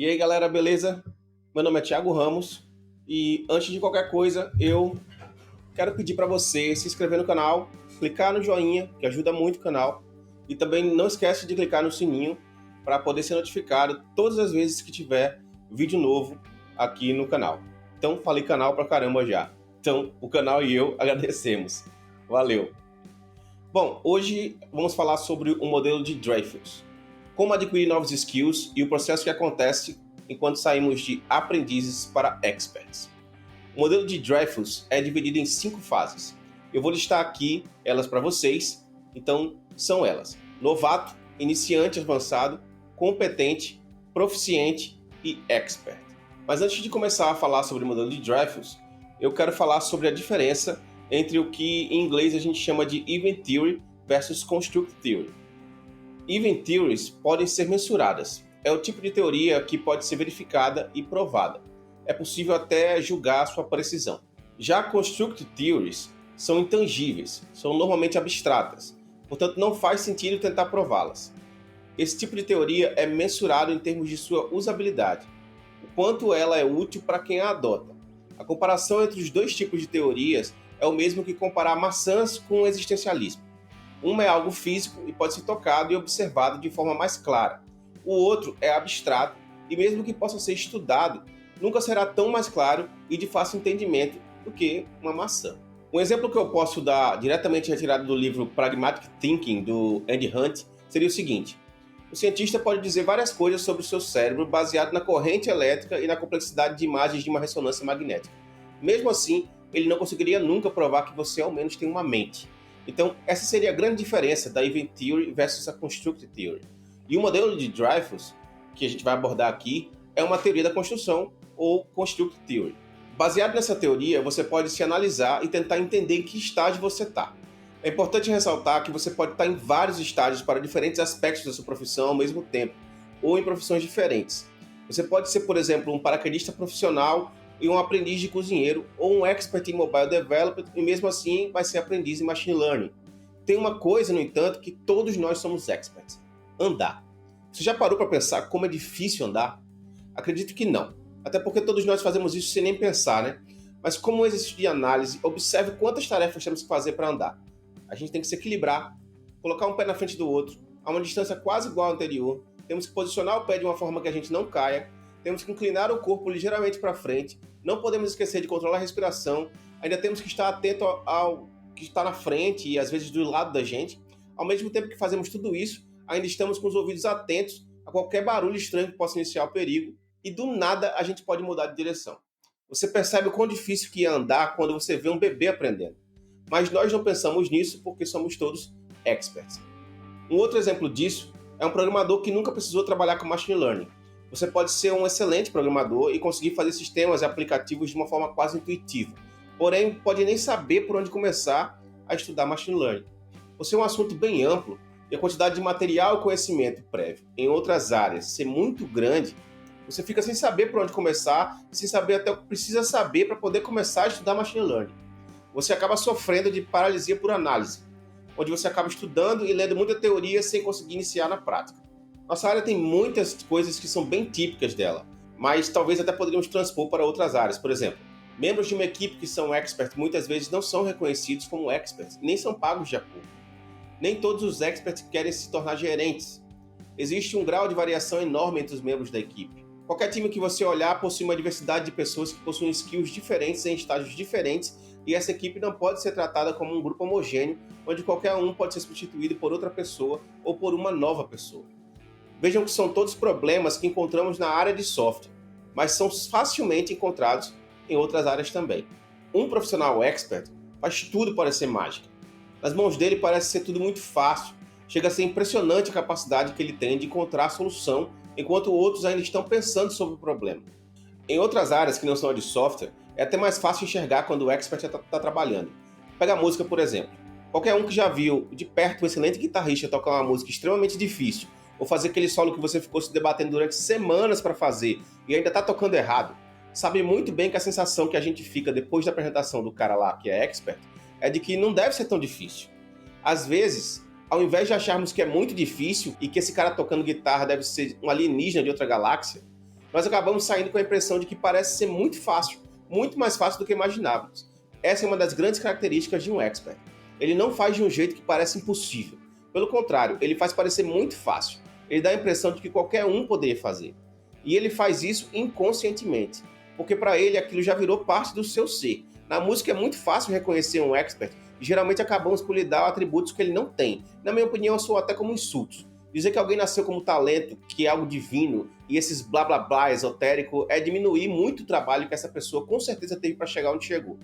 E aí, galera, beleza? Meu nome é Thiago Ramos e antes de qualquer coisa, eu quero pedir para você se inscrever no canal, clicar no joinha, que ajuda muito o canal, e também não esquece de clicar no sininho para poder ser notificado todas as vezes que tiver vídeo novo aqui no canal. Então, falei canal pra caramba já. Então, o canal e eu agradecemos. Valeu! Bom, hoje vamos falar sobre o modelo de Dreyfus. Como adquirir novos skills e o processo que acontece enquanto saímos de aprendizes para experts. O modelo de Dreyfus é dividido em 5 fases. Eu vou listar aqui elas para vocês. Então, são elas: novato, iniciante avançado, competente, proficiente e expert. Mas antes de começar a falar sobre o modelo de Dreyfus, eu quero falar sobre a diferença entre o que em inglês a gente chama de Event Theory versus Construct Theory. Event Theories podem ser mensuradas. É o tipo de teoria que pode ser verificada e provada. É possível até julgar sua precisão. Já Construct Theories são intangíveis, são normalmente abstratas, portanto não faz sentido tentar prová-las. Esse tipo de teoria é mensurado em termos de sua usabilidade, o quanto ela é útil para quem a adota. A comparação entre os dois tipos de teorias é o mesmo que comparar maçãs com o existencialismo. Uma é algo físico e pode ser tocado e observado de forma mais clara. O outro é abstrato e, mesmo que possa ser estudado, nunca será tão mais claro e de fácil entendimento do que uma maçã. Um exemplo que eu posso dar diretamente retirado do livro Pragmatic Thinking, do Andy Hunt, seria o seguinte: o cientista pode dizer várias coisas sobre o seu cérebro baseado na corrente elétrica e na complexidade de imagens de uma ressonância magnética. Mesmo assim, ele não conseguiria nunca provar que você ao menos tem uma mente. Então, essa seria a grande diferença da Event Theory versus a Construct Theory. E o modelo de Dreyfus, que a gente vai abordar aqui, é uma teoria da construção, ou Construct Theory. Baseado nessa teoria, você pode se analisar e tentar entender em que estágio você está. É importante ressaltar que você pode estar em vários estágios para diferentes aspectos da sua profissão ao mesmo tempo, ou em profissões diferentes. Você pode ser, por exemplo, um paraquedista profissional e um aprendiz de cozinheiro, ou um expert em mobile development, e mesmo assim vai ser aprendiz em machine learning. Tem uma coisa, no entanto, que todos nós somos experts: andar. Você já parou para pensar como é difícil andar? Acredito que não. Até porque todos nós fazemos isso sem nem pensar, né? Mas como um exercício de análise, observe quantas tarefas temos que fazer para andar. A gente tem que se equilibrar, colocar um pé na frente do outro, a uma distância quase igual à anterior. Temos que posicionar o pé de uma forma que a gente não caia. Temos que inclinar o corpo ligeiramente para frente. Não podemos esquecer de controlar a respiração. Ainda temos que estar atento ao que está na frente e às vezes do lado da gente. Ao mesmo tempo que fazemos tudo isso, ainda estamos com os ouvidos atentos a qualquer barulho estranho que possa iniciar o perigo. E do nada a gente pode mudar de direção. Você percebe o quão difícil que é andar quando você vê um bebê aprendendo. Mas nós não pensamos nisso porque somos todos experts. Um outro exemplo disso é um programador que nunca precisou trabalhar com machine learning. Você pode ser um excelente programador e conseguir fazer sistemas e aplicativos de uma forma quase intuitiva. Porém, pode nem saber por onde começar a estudar machine learning. Você é um assunto bem amplo e a quantidade de material e conhecimento prévio em outras áreas ser muito grande, você fica sem saber por onde começar e sem saber até o que precisa saber para poder começar a estudar machine learning. Você acaba sofrendo de paralisia por análise, onde você acaba estudando e lendo muita teoria sem conseguir iniciar na prática. Nossa área tem muitas coisas que são bem típicas dela, mas talvez até poderíamos transpor para outras áreas. Por exemplo, membros de uma equipe que são experts muitas vezes não são reconhecidos como experts, nem são pagos de acordo. Nem todos os experts querem se tornar gerentes. Existe um grau de variação enorme entre os membros da equipe. Qualquer time que você olhar possui uma diversidade de pessoas que possuem skills diferentes em estágios diferentes, e essa equipe não pode ser tratada como um grupo homogêneo, onde qualquer um pode ser substituído por outra pessoa ou por uma nova pessoa. Vejam que são todos problemas que encontramos na área de software, mas são facilmente encontrados em outras áreas também. Um profissional expert faz tudo parecer mágica. Nas mãos dele parece ser tudo muito fácil. Chega a ser impressionante a capacidade que ele tem de encontrar a solução, enquanto outros ainda estão pensando sobre o problema. Em outras áreas que não são a de software, é até mais fácil enxergar quando o expert está trabalhando. Pega a música, por exemplo. Qualquer um que já viu de perto um excelente guitarrista tocar uma música extremamente difícil, ou fazer aquele solo que você ficou se debatendo durante semanas para fazer e ainda está tocando errado, sabe muito bem que a sensação que a gente fica depois da apresentação do cara lá que é expert é de que não deve ser tão difícil. Às vezes, ao invés de acharmos que é muito difícil e que esse cara tocando guitarra deve ser um alienígena de outra galáxia, nós acabamos saindo com a impressão de que parece ser muito fácil, muito mais fácil do que imaginávamos. Essa é uma das grandes características de um expert. Ele não faz de um jeito que parece impossível. Pelo contrário, ele faz parecer muito fácil. Ele dá a impressão de que qualquer um poderia fazer. E ele faz isso inconscientemente, porque para ele aquilo já virou parte do seu ser. Na música é muito fácil reconhecer um expert e geralmente acabamos por lhe dar atributos que ele não tem. Na minha opinião, soa até como insultos. Dizer que alguém nasceu como talento, que é algo divino, e esses blá blá blá esotérico é diminuir muito o trabalho que essa pessoa com certeza teve para chegar onde chegou.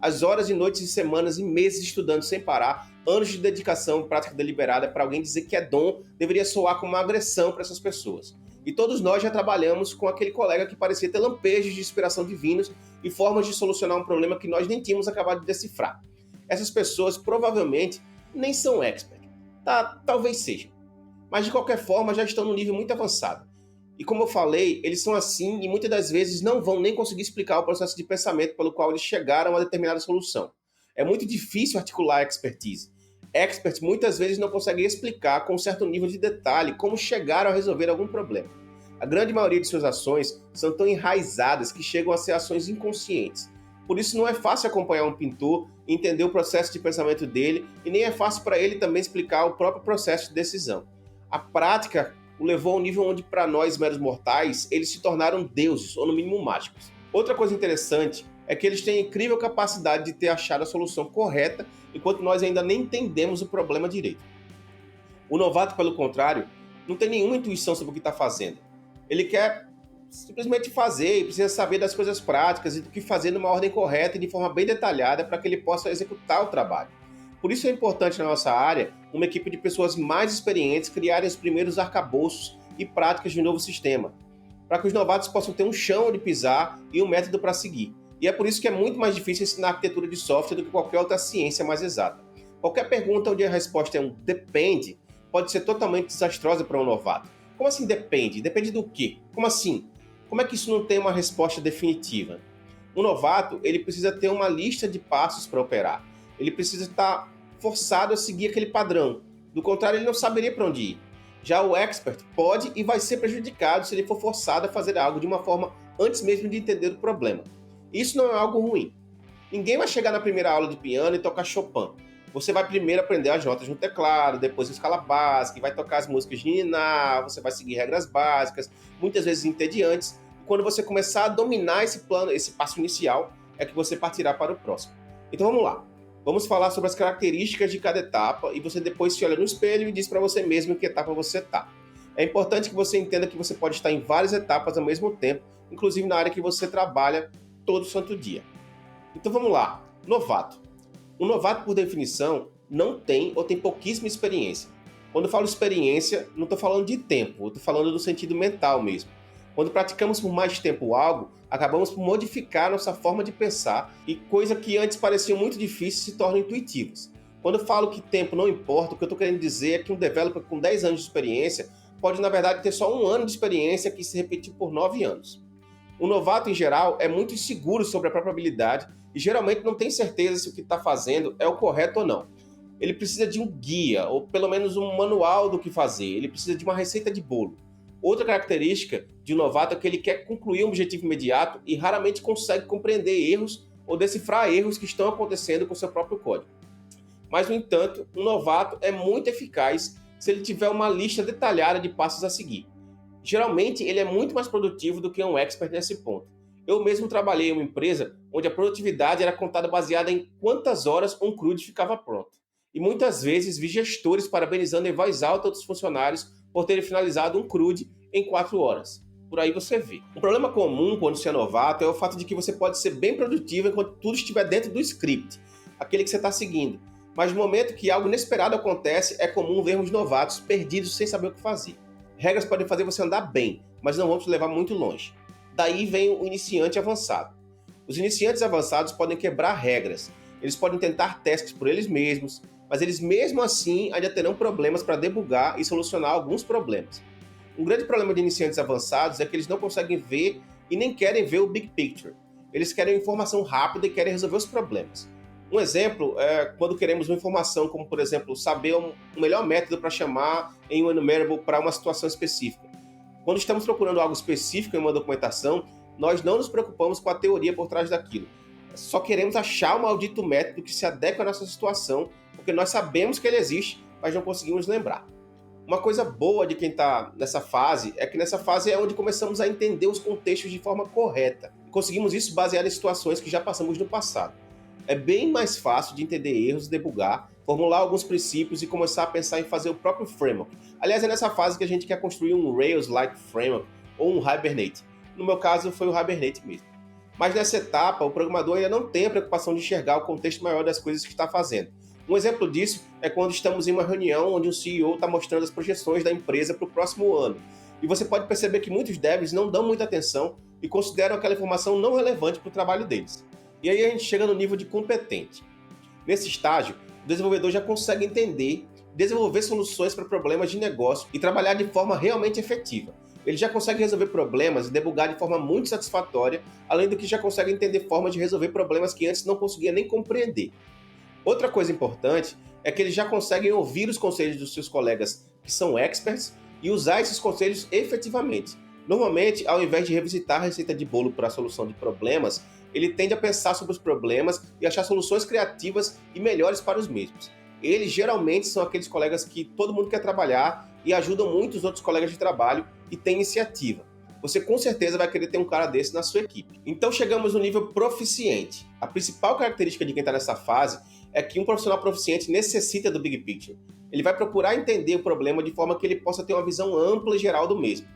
As horas e noites e semanas e meses estudando sem parar, anos de dedicação e prática deliberada para alguém dizer que é dom, deveria soar como uma agressão para essas pessoas. E todos nós já trabalhamos com aquele colega que parecia ter lampejos de inspiração divinos e formas de solucionar um problema que nós nem tínhamos acabado de decifrar. Essas pessoas provavelmente nem são expert. Talvez sejam. Mas de qualquer forma já estão num nível muito avançado. E como eu falei, eles são assim e muitas das vezes não vão nem conseguir explicar o processo de pensamento pelo qual eles chegaram a determinada solução. É muito difícil articular a expertise. Experts muitas vezes não conseguem explicar com um certo nível de detalhe como chegaram a resolver algum problema. A grande maioria de suas ações são tão enraizadas que chegam a ser ações inconscientes. Por isso não é fácil acompanhar um pintor e entender o processo de pensamento dele e nem é fácil para ele também explicar o próprio processo de decisão. A prática o levou ao nível onde, para nós, meros mortais, eles se tornaram deuses, ou no mínimo mágicos. Outra coisa interessante é que eles têm a incrível capacidade de ter achado a solução correta, enquanto nós ainda nem entendemos o problema direito. O novato, pelo contrário, não tem nenhuma intuição sobre o que está fazendo. Ele quer simplesmente fazer e precisa saber das coisas práticas e do que fazer numa ordem correta e de forma bem detalhada para que ele possa executar o trabalho. Por isso é importante na nossa área uma equipe de pessoas mais experientes criarem os primeiros arcabouços e práticas de um novo sistema, para que os novatos possam ter um chão onde pisar e um método para seguir. E é por isso que é muito mais difícil ensinar arquitetura de software do que qualquer outra ciência mais exata. Qualquer pergunta onde a resposta é um depende pode ser totalmente desastrosa para um novato. Como assim depende? Depende do quê? Como assim? Como é que isso não tem uma resposta definitiva? Um novato, ele precisa ter uma lista de passos para operar. Ele precisa estar forçado a seguir aquele padrão. Do contrário, ele não saberia para onde ir. Já o expert pode e vai ser prejudicado se ele for forçado a fazer algo de uma forma antes mesmo de entender o problema. Isso não é algo ruim. Ninguém vai chegar na primeira aula de piano e tocar Chopin. Você vai primeiro aprender as notas no teclado, depois a escala básica, e vai tocar as músicas de ninar, você vai seguir regras básicas, muitas vezes entediantes. E quando você começar a dominar esse plano, esse passo inicial, é que você partirá para o próximo. Então vamos lá. Vamos falar sobre as características de cada etapa e você depois se olha no espelho e diz para você mesmo em que etapa você está. É importante que você entenda que você pode estar em várias etapas ao mesmo tempo, inclusive na área que você trabalha todo santo dia. Então vamos lá. Novato. Um novato, por definição, não tem ou tem pouquíssima experiência. Quando eu falo experiência, não estou falando de tempo, eu estou falando do sentido mental mesmo. Quando praticamos por mais tempo algo, acabamos por modificar nossa forma de pensar e coisas que antes pareciam muito difíceis se tornam intuitivas. Quando eu falo que tempo não importa, o que eu estou querendo dizer é que um developer com 10 anos de experiência pode, na verdade, ter só 1 ano de experiência que se repetir por 9 anos. Um novato, em geral, é muito inseguro sobre a própria habilidade e geralmente não tem certeza se o que está fazendo é o correto ou não. Ele precisa de um guia, ou pelo menos um manual do que fazer. Ele precisa de uma receita de bolo. Outra característica de um novato é que ele quer concluir um objetivo imediato e raramente consegue compreender erros ou decifrar erros que estão acontecendo com seu próprio código. Mas, no entanto, um novato é muito eficaz se ele tiver uma lista detalhada de passos a seguir. Geralmente, ele é muito mais produtivo do que um expert nesse ponto. Eu mesmo trabalhei em uma empresa onde a produtividade era contada baseada em quantas horas um CRUD ficava pronto. E muitas vezes vi gestores parabenizando em voz alta outros funcionários por terem finalizado um CRUD em 4 horas. Por aí você vê. Um problema comum quando você é novato é o fato de que você pode ser bem produtivo enquanto tudo estiver dentro do script, aquele que você está seguindo. Mas no momento que algo inesperado acontece, é comum vermos novatos perdidos sem saber o que fazer. Regras podem fazer você andar bem, mas não vão te levar muito longe. Daí vem o iniciante avançado. Os iniciantes avançados podem quebrar regras. Eles podem tentar testes por eles mesmos, mas eles mesmo assim ainda terão problemas para debugar e solucionar alguns problemas. Um grande problema de iniciantes avançados é que eles não conseguem ver e nem querem ver o big picture. Eles querem informação rápida e querem resolver os problemas. Um exemplo é quando queremos uma informação como, por exemplo, saber o melhor método para chamar em um enumerable para uma situação específica. Quando estamos procurando algo específico em uma documentação, nós não nos preocupamos com a teoria por trás daquilo. Só queremos achar o maldito método que se adequa à nossa situação, porque nós sabemos que ele existe, mas não conseguimos lembrar. Uma coisa boa de quem está nessa fase é que nessa fase é onde começamos a entender os contextos de forma correta. Conseguimos isso baseado em situações que já passamos no passado. É bem mais fácil de entender erros, debugar, formular alguns princípios e começar a pensar em fazer o próprio framework. Aliás, é nessa fase que a gente quer construir um Rails-like framework ou um Hibernate. No meu caso, foi o Hibernate mesmo. Mas nessa etapa, o programador ainda não tem a preocupação de enxergar o contexto maior das coisas que está fazendo. Um exemplo disso é quando estamos em uma reunião onde o CEO está mostrando as projeções da empresa para o próximo ano. E você pode perceber que muitos devs não dão muita atenção e consideram aquela informação não relevante para o trabalho deles. E aí a gente chega no nível de competente. Nesse estágio, o desenvolvedor já consegue entender, desenvolver soluções para problemas de negócio e trabalhar de forma realmente efetiva. Ele já consegue resolver problemas e debugar de forma muito satisfatória, além do que já consegue entender formas de resolver problemas que antes não conseguia nem compreender. Outra coisa importante é que eles já conseguem ouvir os conselhos dos seus colegas que são experts e usar esses conselhos efetivamente. Normalmente, ao invés de revisitar a receita de bolo para a solução de problemas, ele tende a pensar sobre os problemas e achar soluções criativas e melhores para os mesmos. Eles geralmente são aqueles colegas que todo mundo quer trabalhar e ajudam muitos outros colegas de trabalho e têm iniciativa. Você com certeza vai querer ter um cara desse na sua equipe. Então chegamos no nível proficiente. A principal característica de quem está nessa fase é que um profissional proficiente necessita do Big Picture. Ele vai procurar entender o problema de forma que ele possa ter uma visão ampla e geral do mesmo.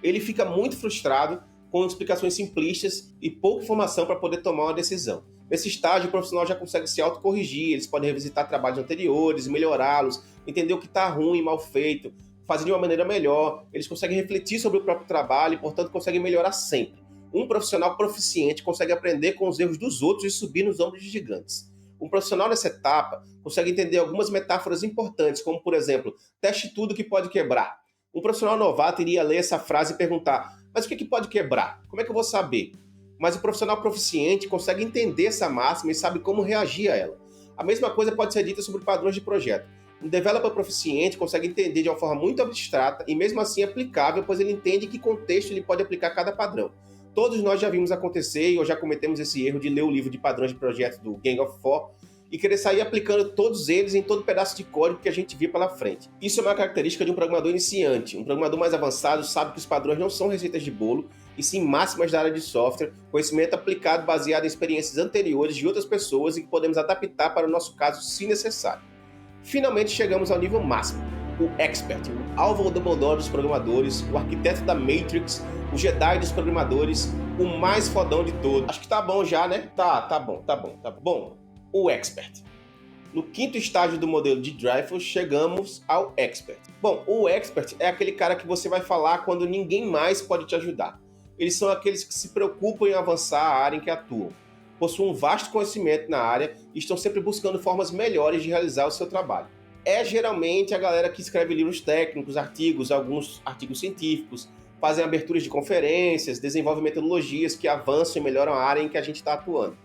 Ele fica muito frustrado com explicações simplistas e pouca informação para poder tomar uma decisão. Nesse estágio, o profissional já consegue se autocorrigir, eles podem revisitar trabalhos anteriores, melhorá-los, entender o que está ruim e mal feito, fazer de uma maneira melhor, eles conseguem refletir sobre o próprio trabalho e, portanto, conseguem melhorar sempre. Um profissional proficiente consegue aprender com os erros dos outros e subir nos ombros de gigantes. Um profissional nessa etapa consegue entender algumas metáforas importantes, como, por exemplo, teste tudo que pode quebrar. Um profissional novato iria ler essa frase e perguntar: mas o que pode quebrar? Como é que eu vou saber? Mas o profissional proficiente consegue entender essa máxima e sabe como reagir a ela. A mesma coisa pode ser dita sobre padrões de projeto. Um developer proficiente consegue entender de uma forma muito abstrata e mesmo assim aplicável, pois ele entende em que contexto ele pode aplicar cada padrão. Todos nós já vimos acontecer ou já cometemos esse erro de ler o livro de padrões de projeto do Gang of Four e querer sair aplicando todos eles em todo pedaço de código que a gente vê pela frente. Isso é uma característica de um programador iniciante. Um programador mais avançado sabe que os padrões não são receitas de bolo, e sim máximas da área de software, conhecimento aplicado baseado em experiências anteriores de outras pessoas e que podemos adaptar para o nosso caso se necessário. Finalmente chegamos ao nível máximo, o Expert, o Alvo Dumbledore dos programadores, o arquiteto da Matrix, o Jedi dos programadores, o mais fodão de todos. Acho que tá bom já, né? Tá bom. Bom, o Expert. No quinto estágio do modelo de Dreyfus, chegamos ao Expert. Bom, o Expert é aquele cara que você vai falar quando ninguém mais pode te ajudar. Eles são aqueles que se preocupam em avançar a área em que atuam, possuem um vasto conhecimento na área e estão sempre buscando formas melhores de realizar o seu trabalho. É geralmente a galera que escreve livros técnicos, artigos, alguns artigos científicos, fazem aberturas de conferências, desenvolvem metodologias que avançam e melhoram a área em que a gente está atuando.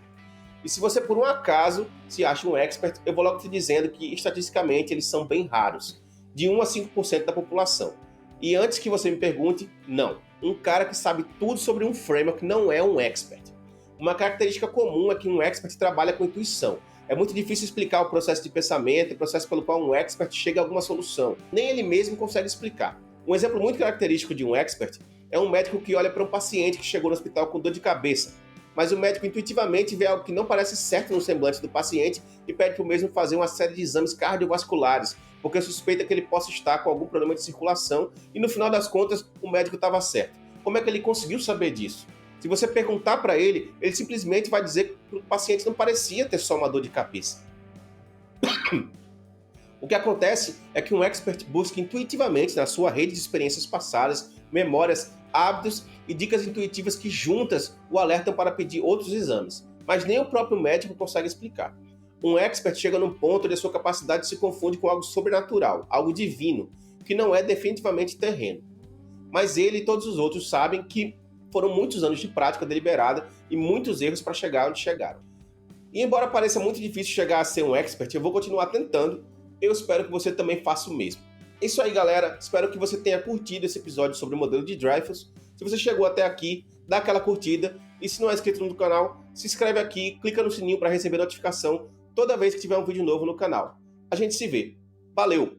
E se você, por um acaso, se acha um expert, eu vou logo te dizendo que, estatisticamente, eles são bem raros, de 1 a 5% da população. E antes que você me pergunte, não. Um cara que sabe tudo sobre um framework não é um expert. Uma característica comum é que um expert trabalha com intuição. É muito difícil explicar o processo de pensamento, o processo pelo qual um expert chega a alguma solução. Nem ele mesmo consegue explicar. Um exemplo muito característico de um expert é um médico que olha para um paciente que chegou no hospital com dor de cabeça, mas o médico intuitivamente vê algo que não parece certo no semblante do paciente e pede para o mesmo fazer uma série de exames cardiovasculares, porque suspeita que ele possa estar com algum problema de circulação e no final das contas o médico estava certo. Como é que ele conseguiu saber disso? Se você perguntar para ele, ele simplesmente vai dizer que o paciente não parecia ter só uma dor de cabeça. O que acontece é que um expert busca intuitivamente na sua rede de experiências passadas, memórias, hábitos e dicas intuitivas que juntas o alertam para pedir outros exames, mas nem o próprio médico consegue explicar. Um expert chega num ponto onde a sua capacidade se confunde com algo sobrenatural, algo divino, que não é definitivamente terreno. Mas ele e todos os outros sabem que foram muitos anos de prática deliberada e muitos erros para chegar onde chegaram. E embora pareça muito difícil chegar a ser um expert, eu vou continuar tentando. Eu espero que você também faça o mesmo. É isso aí, galera. Espero que você tenha curtido esse episódio sobre o modelo de Dreyfus. Se você chegou até aqui, dá aquela curtida. E se não é inscrito no canal, se inscreve aqui, clica no sininho para receber notificação toda vez que tiver um vídeo novo no canal. A gente se vê. Valeu!